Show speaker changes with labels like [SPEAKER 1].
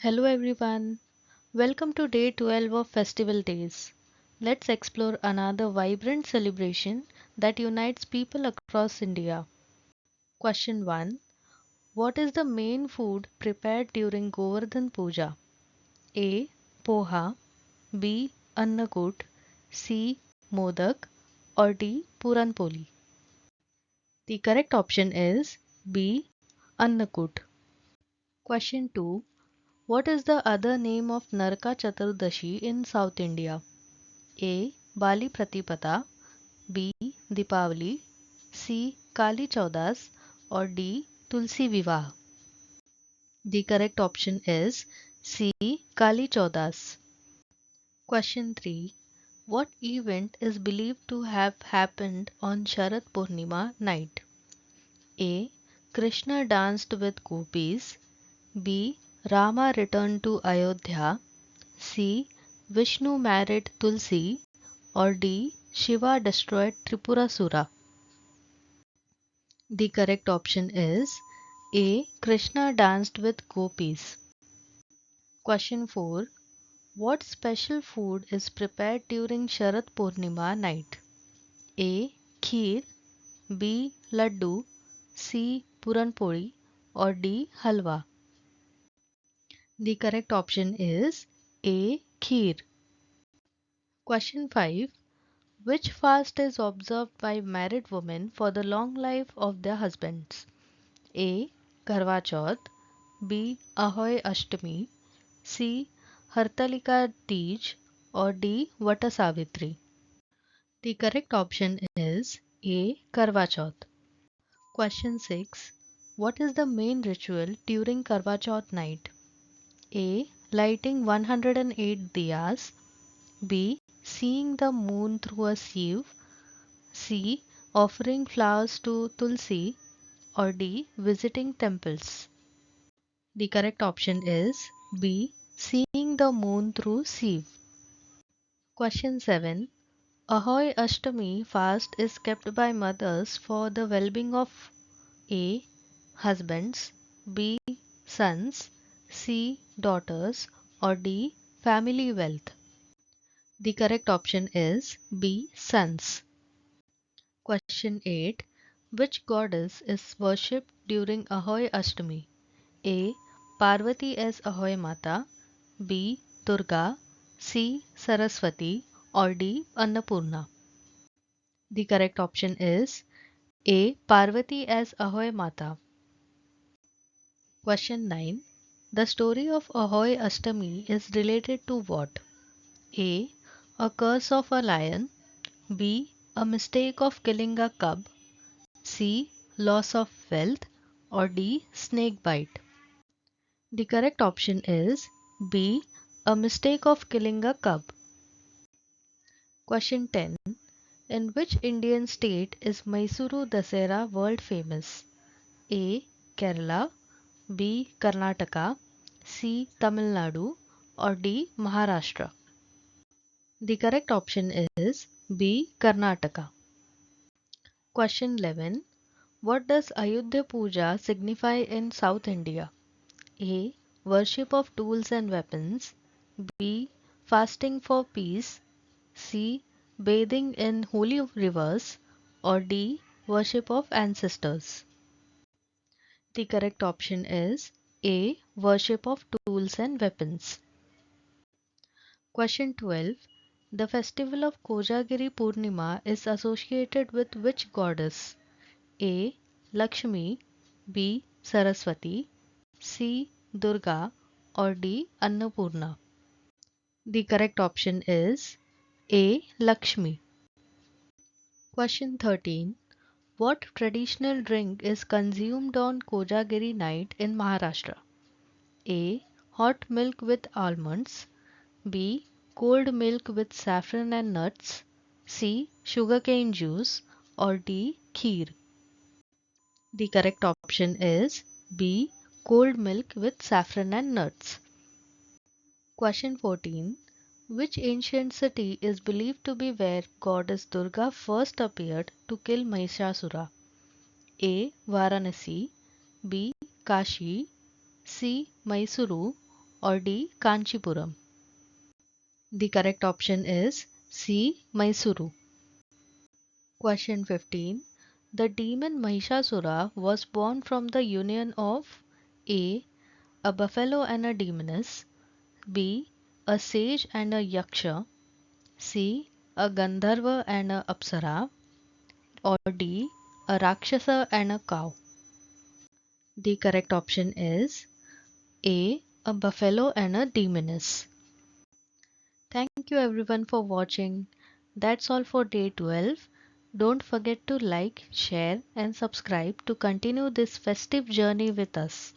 [SPEAKER 1] Hello everyone, welcome to day 12 of Festival Days. Let's explore another vibrant celebration that unites people across India. Question 1. What is the main food prepared during Govardhan Puja? A. Poha, B. Annakut, C. Modak, or D. Puranpoli? The correct option is B. Annakut. Question 2. What is the other name of Naraka Chaturdashi in South India? A. Bali Pratipada, B. Dipavali, C. Kali Chaudas, or D. Tulsi Vivah? The correct option is C. Kali Chaudas. Question 3. What event is believed to have happened on Sharad Purnima night? A. Krishna danced with gopis, B. Rama returned to Ayodhya, C. Vishnu married Tulsi, or D. Shiva destroyed Tripurasura? The correct option is A. Krishna danced with gopis. Question 4. What special food is prepared during Sharad Purnima night? A. Kheer, B. Laddu, C. Puranpoli, or D. Halwa? The correct option is A. Kheer. Question 5. Which fast is observed by married women for the long life of their husbands? A. Karwa Chauth, B. Ahoy Ashtami, C. Hartalika Teej, or D. Vata Savitri? The correct option is A. Karwa Chauth. Question 6. What is the main ritual during Karwa Chauth night? A. Lighting 108 diyas, B. Seeing the moon through a sieve, C. Offering flowers to Tulsi, or D. Visiting temples? The correct option is B. Seeing the moon through sieve. Question 7. Ahoy Ashtami fast is kept by mothers for the well-being of A. Husbands, B. Sons, C. Daughters, or D. Family wealth? The correct option is B. Sons. Question 8. Which goddess is worshipped during Ahoy Ashtami? A. Parvati as Ahoy Mata, B. Durga, C. Saraswati, or D. Annapurna? The correct option is A. Parvati as Ahoy Mata. Question 9. The story of Ahoy Ashtami is related to what? A. A curse of a lion, B. A mistake of killing a cub, C. Loss of wealth, or D. Snake bite? The correct option is B. A mistake of killing a cub. Question 10. In which Indian state is Mysuru Dussehra world famous? A. Kerala, B. Karnataka, C. Tamil Nadu, or D. Maharashtra? The correct option is B. Karnataka. Question 11. What does Ayodhya Puja signify in South India? A. Worship of tools and weapons, B. Fasting for peace, C. Bathing in holy rivers, or D. Worship of ancestors? The correct option is A. Worship of tools and weapons. Question 12. The festival of Kojagiri Purnima is associated with which goddess? A. Lakshmi, B. Saraswati, C. Durga, or D. Annapurna? The correct option is A. Lakshmi. Question 13. What traditional drink is consumed on Kojagiri night in Maharashtra? A. Hot milk with almonds, B. Cold milk with saffron and nuts, C. Sugarcane juice, or D. Kheer? The correct option is B. Cold milk with saffron and nuts. Question 14. Which ancient city is believed to be where goddess Durga first appeared to kill Mahishasura? A. Varanasi, B. Kashi, C. Mysuru, or D. Kanchipuram? The correct option is C. Mysuru. Question 15. The demon Mahishasura was born from the union of A. A buffalo and a demoness, B. A sage and a yaksha, C. A Gandharva and a apsara, or D. A rakshasa and a cow. The correct option is A. A buffalo and a demoness. Thank you everyone for watching. That's all for day 12. Don't forget to like, share and subscribe to continue this festive journey with us.